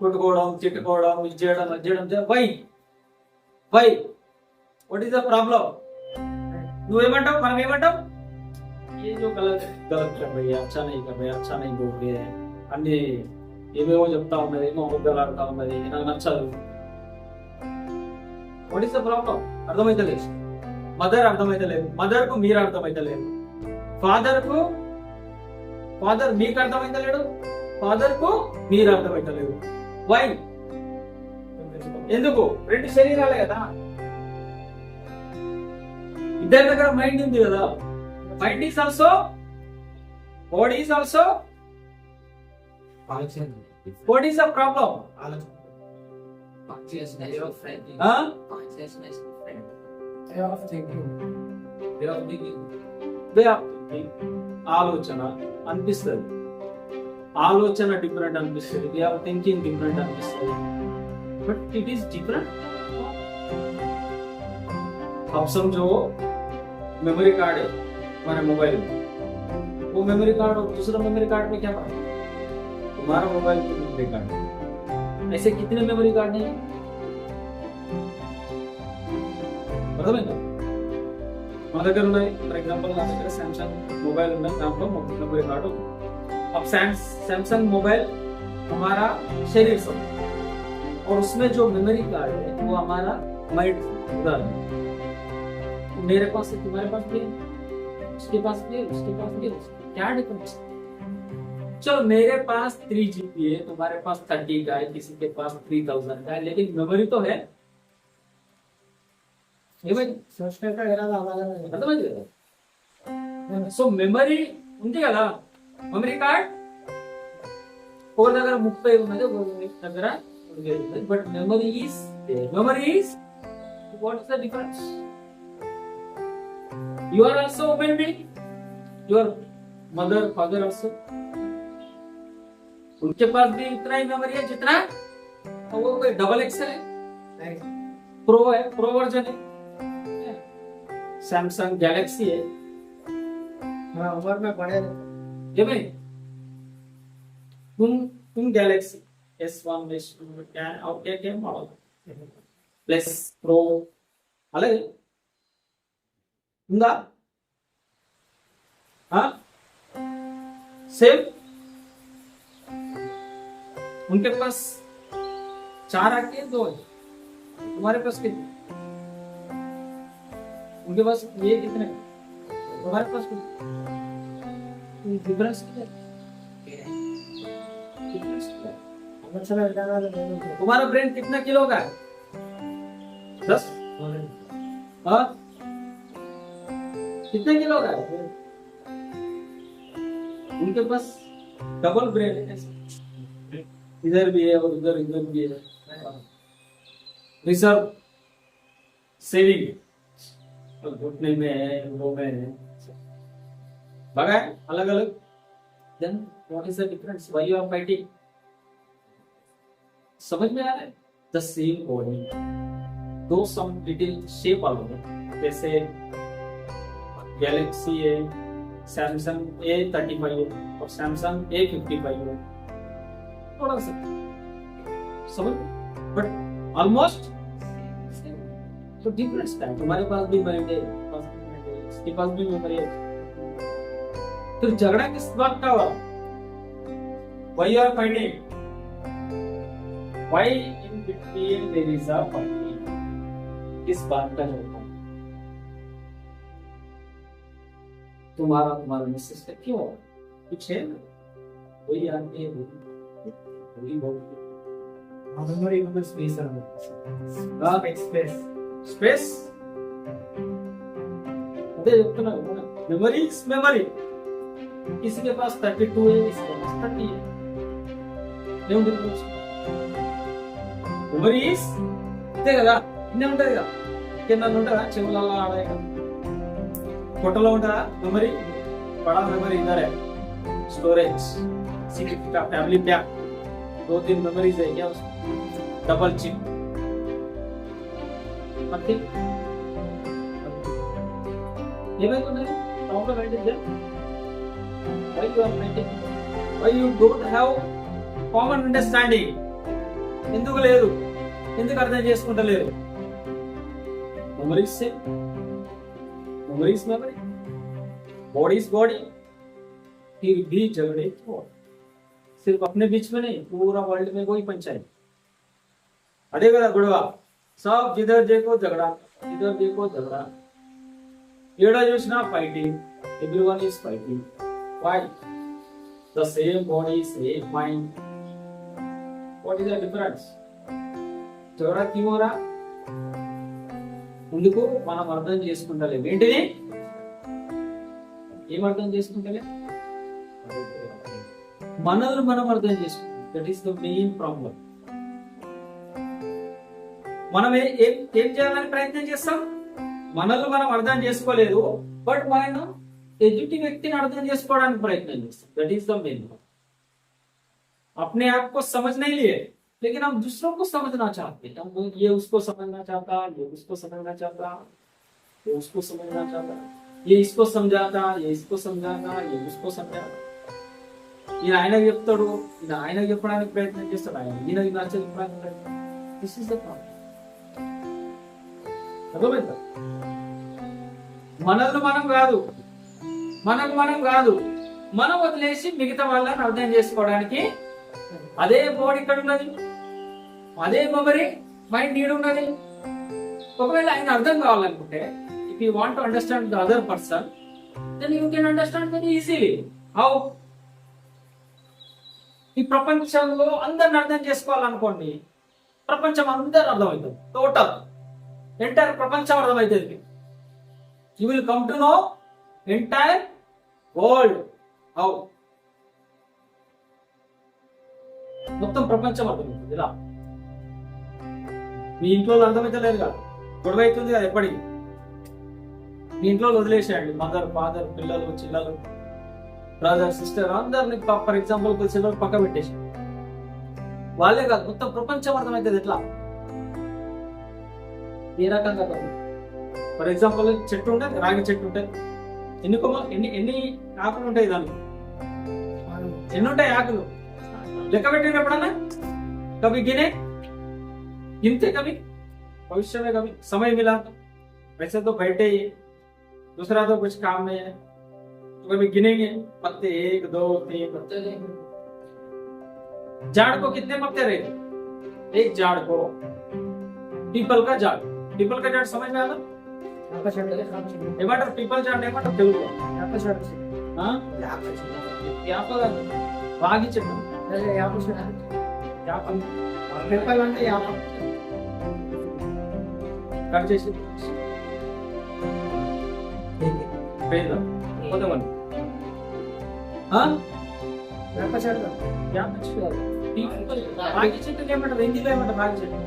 కొట్టుకోవడం, తిట్టుకోవడం, ఇది చేయడం, అది చేయడం. Why why what is the problem? నువ్వేమంటావు, మనం ఏమంటాం? ये जो गलत गलत कर रही है, अच्छा नहीं कर रही है, अच्छा नहीं बोल रही है, అన్ని ఏమేమో చెప్తా ఉన్నది, ఏమో అబద్ధాలు ఆడుతా ఉన్నది, నాకు నచ్చదు. What is the problem? అర్థమైతలేదు. మదర్ అర్థమైతలేదు, మదర్ కు మీరు అర్థమైతలేదు, ఫాదర్ మీకు అర్థమైతలేడు, ఫాదర్ కు మీరు అర్థమైతలేదు. వై? ఎందుకు? రెండు శరీరాలే కదా, ఇద్దరి దగ్గర మైండ్ ఉంది కదా. Mind is also, body is also. function. What is the problem? Consciousness of friend. Consciousness of friend. Way of thinking. Way of thinking. Way of thinking, ఆలోచన అనిపిస్తుంది, ఆలోచన డిఫరెంట్ అనిపిస్తుంది, వే ఆఫ్ థింకింగ్ డిఫరెంట్ అనిపిస్తుంది, but it is different. अब समझो memory card है हमारे mobile में, वो मेमोरी कार्ड और दूसरा मेमोरी कार्ड में क्या फर्क है? तुम्हारा मोबाइल की मेमोरी कार्ड, ऐसे कितने मेमोरी कार्ड नहीं है? मतलब है మన దగ్గర ఉన్నాయి. ఫర్ ఎగ్జాంపుల్ నా దగ్గర సామ్సంగ్ मोबाइल ఉన్నాయి, దాంట్లో मेमोरी कार्ड ఉంది. अब सैमसंग मोबाइल हमारा शरीर से, और उसमें जो मेमोरी कार्ड है वो हमारा माइंड है. मेरे पास है, तुम्हारे पास भी है, उसके पास भी है, उसके पास भी है, क्या डिफरेंस? चलो मेरे पास 3 GB है, तुम्हारे पास 30 का है, किसी के पास 3000 का है, लेकिन मेमोरी तो है. ये भाई सोचने का इरादा हमारा नहीं. అర్థమైంది. సో మెమరీ ఉంది కదా, మెమరీ కార్డ్ ఒక దగ్గర 30 ఉన్నది, ఒక దగ్గర 25 ఉన్నది, but memory is what is the difference? You are also human being, your mother father also, उनके पास भी इतना ही मेमोरी है जितना वो कोई डबल एक्सएल है, नहीं. प्रो है, प्रो वर्जन है. सैमसंग गैलेक्सी है. हाँ, उम्र में बड़े ये भाई तुम गैलेक्सी S1 S2 क्या और क्या मॉडल प्लस प्रो అలాగే ఉందా? सेम. उनके पास 4 आके 2 है, तुम्हारे पास कितने? उनके पास ये कितने, तुम्हारे पास कितने? डिफरेंस क्या है? डिफरेंस क्या है? अच्छा इरादा नहीं. तुम्हारा ब्रेन कितना किलो का है? 10. हाँ, कितने किलो का है? उनके पास डबल ब्रेन है, इधर भी है और उधर भी है. रिजर्व सेविंग घुटने में है, वो में है, बगा है अलग अलग. Then what is the difference? Why you are fighting? समझ में आ रहा है? द सेम बॉडी, दो सम लिटिल शेप अलग है. जैसे गैलेक्सी है, सैमसंग A35 है और सैमसंग A55 है, थोड़ा सा समझ, बट ऑलमोस्ट तो डिफरेंस है. तुम्हारे पास भी माइंड है, इसके पास भी मेमोरी है. तो झगड़ा किस बात का हुआ? Why you are fighting? Why in between there is a fighting? किस बात का झगड़ा? तुम्हारा मिसेस का क्यों कुछ है ना? वही आते हैं, वही बहुत memory of space and space. अरे इतना मेमोरी मेमोरी, किसी के पास 32 है, किसी के पास 30 है. మెమరీ అంతే కదా, ఇన్నే ఉంటది కదా, కింద ఉంటుందా, చెవులలో ఆడాయి కదా, పొట్టలో ఉంటుందా మెమరీ? बड़ा मेमोरी इधर है, स्टोरेज, फैमिली पैक, 2-3 मेमोरीज है क्या उसमें, डबल चिप नथिंग ఏమైంది ప్రాబ్లం ఏంటి why you are fighting, why you don't have common understanding, ఎందుకు లేదు, ఎందుకు అర్థం చేసుకుంటలేరు. మెమరీస్ మెమరీ, बॉडी फिर भी झगड़े तो सिर्फ अपने बीच में नहीं, पूरा वर्ल्ड में कोई पंचायत अरे కదా గొడవ, सब जिधर देखो झगड़ा, जिधर देखो झगड़ा, ఏడా చూసినా fighting, everyone is fighting. Why? The same body, same mind. What is the difference? झगड़ा क्यों हो रहा? ఎందుకు మనం అర్థం చేసుకుంటలేము. ఏంటిది? ఏం అర్థం చేసుకుంటలే? మనల్ని మనం అర్థం చేసుకుంటాం. That is the main problem. మనం ఏం చేయాలని ప్రయత్నం చేస్తాం? మనల్ని మనం అర్థం చేసుకోలేదు, బట్ మనం ఎదుటి వ్యక్తిని అర్థం చేసుకోవడానికి ప్రయత్నం చేస్తాం. That is the main. अपने आप को समझ नहीं लिए, लेकिन हम दूसरों को समझना चाहते हैं. हम ये उसको समझना चाहता, ये उसको समझना चाहता, ये उसको समझना चाहता, ये इसको समझाता, ये इसको समझाता, ये उसको समझाता. ఈయన ఆయనకు చెప్తాడు, ఈయన ఆయనకు చెప్పడానికి ప్రయత్నం చేస్తాడు, ఆయన ఈయనకి నచ్చ చెప్పడానికి ప్రయత్నం. This is the problem. అర్థమైందా? మనల్ని మనం కాదు, మనకు మనం కాదు, మనం వదిలేసి మిగతా వాళ్ళని అర్థం చేసుకోవడానికి. అదే బాడీ ఇక్కడ ఉన్నది, అదే మెమరీ మైండ్ నీడు ఉన్నది. ఒకవేళ ఆయన అర్థం కావాలనుకుంటే, if you want to understand the other person, then you can understand very easily. How? ఈ ప్రపంచంలో అందరిని అర్థం చేసుకోవాలనుకోండి, ప్రపంచం అందరు అర్థమవుతుంది. టోటల్ ఎంటైర్ ప్రపంచం అర్థమవుతుంది. You will come to know entire world. How? మొత్తం ప్రపంచం అర్థమవుతుంది. ఇలా మీ ఇంట్లో అర్థమైతే లేదు కదా, గొడవ అవుతుంది కదా ఎప్పటికీ. మీ ఇంట్లో వదిలేసేయండి, మదర్ ఫాదర్ పిల్లలు చిల్లలు బ్రదర్ సిస్టర్ అందరిని ఫర్ ఎగ్జాంపుల్ చిల్లలు పక్క పెట్టేసి వాళ్ళే కాదు మొత్తం ప్రపంచం అర్థమవుతుంది. ఎట్లా? ఏ రకంగా? ఫర్ ఎగ్జాంపుల్ చెట్టు ఉంటుంది, రాగి చెట్టు ఉంటుంది. ఎన్ని ఆకులు ఉంటాయి దానికి? ఎన్ని ఉంటాయి ఆకులు? లెక్క పెట్టినప్పుడన్నా कभी गिने, गिनते कभी, भविष्य में कभी समय मिला तो? वैसे तो बैठे ही, दूसरा तो कुछ काम नहीं है, तो कभी गिनेंगे पत्ते 1 2 3 पत्ते. झाड़ को कितने पत्ते रहे? एक झाड़ को, पीपल का झाड़, पीपल का झाड़ समझ में आता? ఏమంటారు? పీపల్ చాట్ ఏమంటారు తెలుగులో? రాగి చెట్టు. పీపల్ అంటే కట్ చేసి రాగి చెట్టు ఏమంటారు? హిందీలో ఏమంటారు రాగి చెట్టు?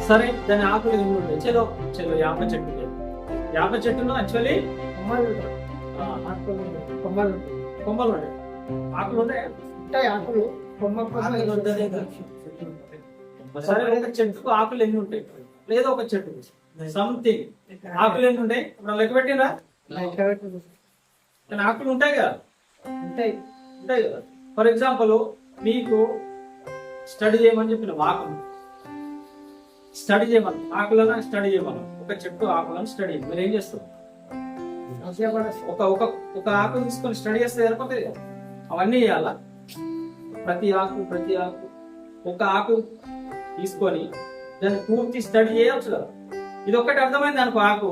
సరే, దాని ఆకులు ఎన్ని ఉంటాయి? చలో చలో యాప చెట్టు. యాప చెట్టును యాక్చువల్లీ కొమ్మలు ఉంటాయి, ఆకులు ఉంటాయి. సరే, ఒక చెట్టుకు ఆకులు ఎన్ని ఉంటాయి? లేదా ఒక చెట్టు సంథింగ్ ఆకులు ఎన్ని ఉంటాయి? ఇప్పుడు లెక్క పెట్టినా కానీ ఆకులు ఉంటాయి కదా, ఉంటాయి కదా. ఫర్ ఎగ్జాంపుల్ మీకు స్టడీ చేయమని చెప్పిన ఆకులు స్టడీ చేయమని, ఆకులను స్టడీ చేయమని, ఒక చెట్టు ఆకులను స్టడీ చేయమని మీరు ఏం చేస్తారు? ఒక ఆకు తీసుకొని స్టడీ చేస్తే సరిపోతుంది కదా, అవన్నీ చేయాలా? ప్రతి ఆకు ఒక ఆకు తీసుకొని దాన్ని పూర్తి స్టడీ చేయవచ్చు కదా. ఇది ఒక్కటి అర్థమైంది అనుకో, ఆకు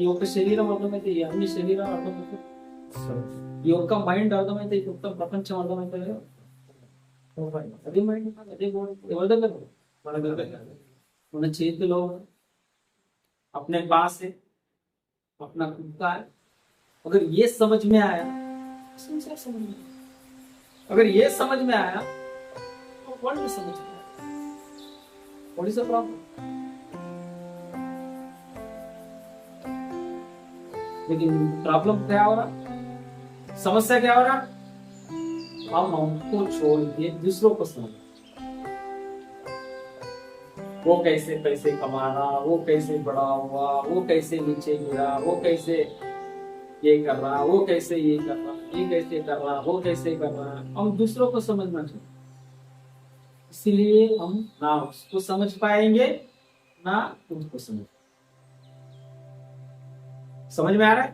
ఈ యొక్క శరీరం అర్థమైతే ఈ అన్ని శరీరం అర్థమైతే, ఈ యొక్క మైండ్ అర్థమైతే ఈ మొత్తం ప్రపంచం అర్థమైతే కదా. అదే మైండ్ అదే బాడీ ఎవరి దగ్గర? మన దగ్గర, మన చేతిలో, अपने पास है, अपना खुद का है. अगर ये समझ में आया, संसार समझ में आया. अगर ये समझ में आया तो वर्ल्ड समझ में आया. What is the problem? लेकिन प्रॉब्लम क्या हो रहा, समस्या क्या हो रहा, हम हमको छोड़ के दूसरों को समझ, वो कैसे पैसे कमा रहा, वो कैसे बड़ा हुआ, वो कैसे नीचे गिरा, वो कैसे ये कर रहा, वो कैसे ये कर रहा, ये कैसे कर रहा, वो कैसे कर रहा, हम दूसरों को समझना चाहिए। इसलिए हम ना उसको समझ पाएंगे ना उनको समझ में आ रहा है।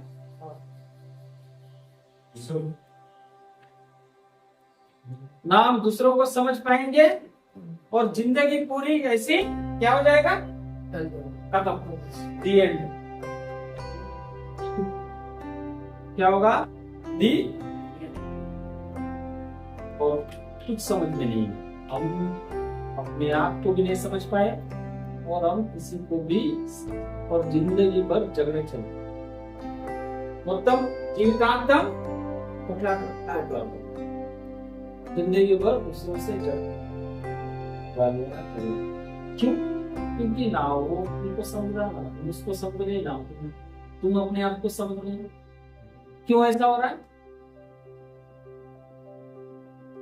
ना हम दूसरों को समझ पाएंगे और जिंदगी पूरी ऐसी क्या हो जाएगा, खत्म, दी एंड। क्या होगा, दी, और कुछ समझ में नहीं, हम अपने आप को भी नहीं समझ पाए और हम किसी को भी, और जिंदगी भर झगड़े चले, मतलब जीवितांतम जिंदगी भर दूसरों से क्यों, क्योंकि ना वो उनको समझ रहा, ना उसको समझ रहे, ना तुम अपने आप को समझ रहे। क्यों ऐसा हो रहा है?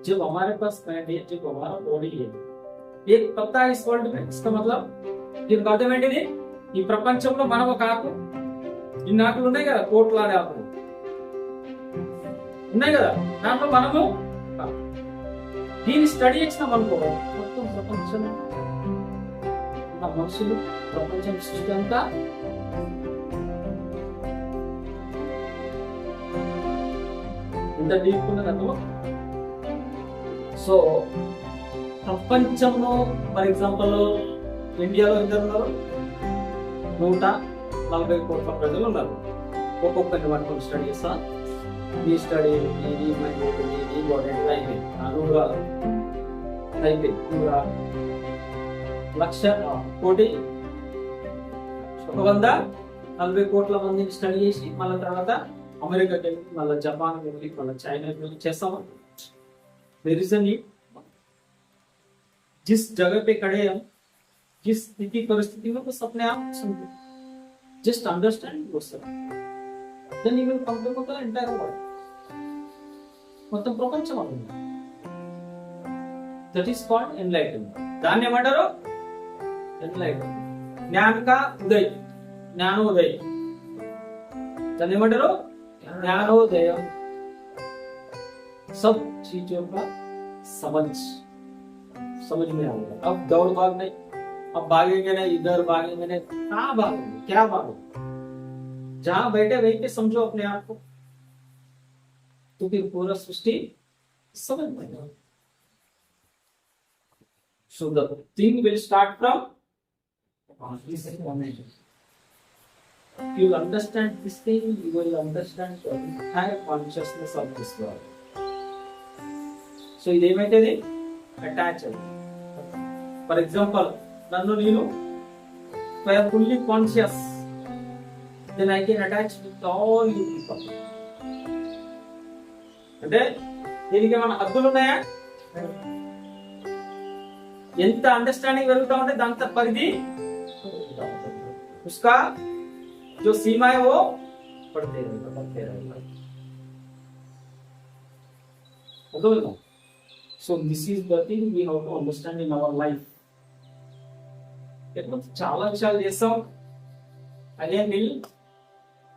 जब हमारे पास माइंड है, जब हमारा बॉडी है, एक पता है इस वर्ल्ड में, इसका मतलब ये అర్థమేంటి, ఈ ప్రపంచంలో మనం ఒక ఆకు, ఇన్ని ఆకులు ఉన్నాయి కదా, కోట్లాది ఆకులు ఉన్నాయి కదా, దాంట్లో మనము దీన్ని స్టడీ చేసినాం అనుకో, మొత్తం ప్రపంచం ఉన్న మనుషులు, ప్రపంచం సృష్టి అంతా ఎంత డీప్ ఉన్నది అర్థం. సో ప్రపంచంలో ఫర్ ఎగ్జాంపుల్ ఇండియాలో ఎందరు ఉన్నారు, 140 కోట్ల ప్రజలు ఉన్నారు. ఒక్కొక్కరిని పట్టుకొని స్టడీ చేస్తా, ఈ స్టడీ ఇది ఇంపార్టెంట్ అయిపోయింది, 140 కోట్ల మందిని స్టడీ చేసి మళ్ళీ తర్వాత అమెరికాకి వెళ్ళి, మళ్ళీ జపాన్కి వెళ్ళి, మళ్ళీ చైనాకి వెళ్ళి చేస్తాము. देयर इज अ नीड, जिस जगह पे खड़े हम, जिस स्थिति परिस्थिति में, बस अपने आप समझो, just understand yourself, then you will come to the entire world, మొత్తం ప్రపంచం అవుతుంది. That is called enlightenment. దాన్ని ఏమంటారు, ఎన్లైటన్మెంట్, జ్ఞాన కా ఉదయ్, జ్ఞానోదయం. దాన్ని ఏమంటారు, జ్ఞానోదయం. सब चीजों का समझ में आएगा. अब दौड़ भाग नहीं, अब भागेंगे नहीं, इधर भागेंगे नहीं, कहाँ भागेंगे, क्या भागेंगे, जहां बैठे वहीं पे समझो अपने आप को, तो फिर पूरा सृष्टि समझ में आएगा. So the thing will start from this information. If you understand this thing, you will understand the entire consciousness of this world. So ఇదేమైతుంది, అటాచ్ అవుతుంది. ఫర్ ఎగ్జాంపుల్ నన్ను నేను fully conscious, then I can attach with all you people. అంటే దీనికి ఏమైనా హద్దులు ఉన్నాయా? ఎంత అండర్స్టాండింగ్ పెరుగుతా ఉంటే దాంతో పరిధి, उसका जो सीमा है वो बढ़ते रहेगा. So this is the thing we have to understand in our life. लेकिन చాలా విషయాలు చేస్తాం, again will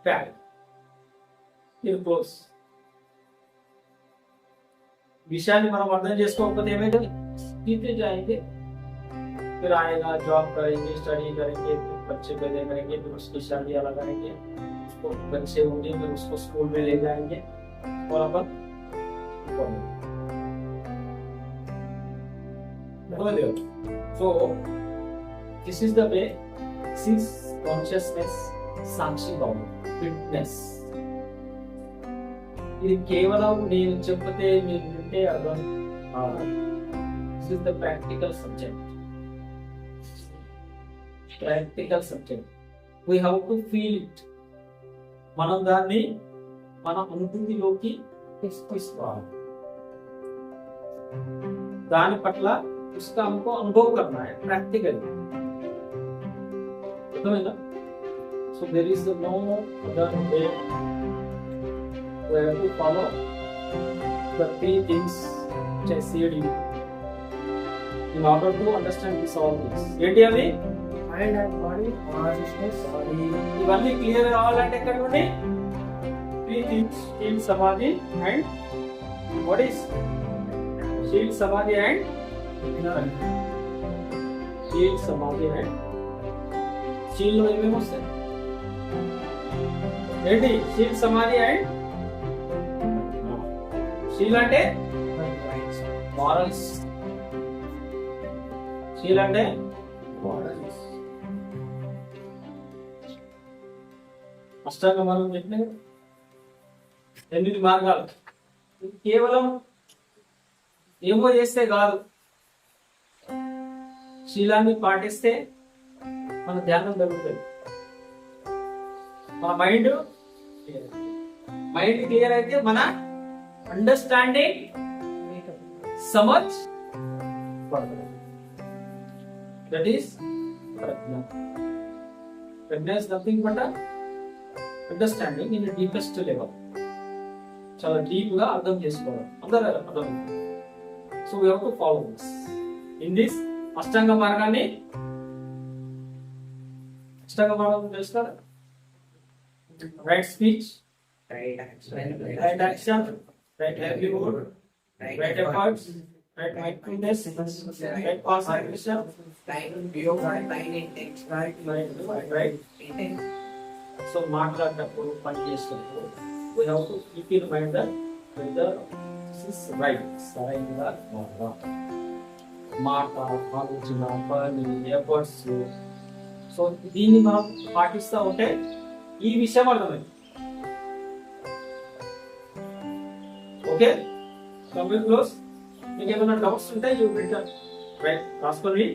back, will close. विषयाన్ని మనం అర్థం చేసుకోకపోతే ఏమైంది, सीधे जाएंगे, फिर आएगा, जॉब करेंगे, स्टडी करेंगे, फिर बच्चे पैदा करेंगे, फिर उसकी शादी अलग करेंगे, उसको बच्चे होंगे, फिर उसको स्कूल में ले जाएंगे और अपन so this is the way, this is consciousness, సాక్షి భావం, ఫిట్నెస్. ఇది కేవలం నేను చెప్తే మీరు వింటే అర్థం. This is the practical subject. Practical subject. We have to feel it. మనం దాన్ని మన అనుభూతిలోకి తీసుకోవాలి. దాని పట్ల उसका हमको अनुभव करना है practically. So So there is no other way. We have to follow the three things which I said you in order to understand this all things. ఏంటి అవి? Mind and body, consciousness, body. ఇవన్నీ clear కావాలంటే ఎక్కడ నుండి? Three things, Sheel సమాధి and what is Sheel సమాధి and Sheel సమాధి and శీల్లో ఏమేమి వస్తాయి? ఏంటి శీల్ సమాధి అండ్ శీల్ అంటే మారల్స్. శీల్ అంటే అష్టాంగ మార్గం చెప్పిన 8 మార్గాలు. కేవలం ఏమో చేస్తే కాదు, శీలాన్ని పాటిస్తే మన ధ్యానం జరుగుతుంది. మన మైండ్ క్లియర్ అయితే మన అండర్స్టాండింగ్ సమజ్ పడుతుంది. That is prajna. Prajna is nothing but understanding in deepest level. చాలా డీప్ గా అర్థం చేసుకోవడం. అందరూ అర్థం. So we have to follow this in this అష్టాంగ మార్గాన్ని. అష్టాంగ మార్గం తెలుసు కదా? Right speech, Right action. right action, right livelihood, right efforts, right mindfulness, right concentration, Right view, right intent. right. Intent. So మాట్లాడేటప్పుడు పని చేసేటప్పుడు we have to keep in mind that whether this is right, సరైనదా కాదా. మాట, ఆలోచన, పని, efforts. So దీన్ని మనం పాటిస్తూ ఉంటే ఈ విషయం అర్థమైంది. Okay, complete close. మీకు ఏమైనా డౌట్స్ ఉంటే యూ రిటర్న్ రైట్ రాసుకోండి.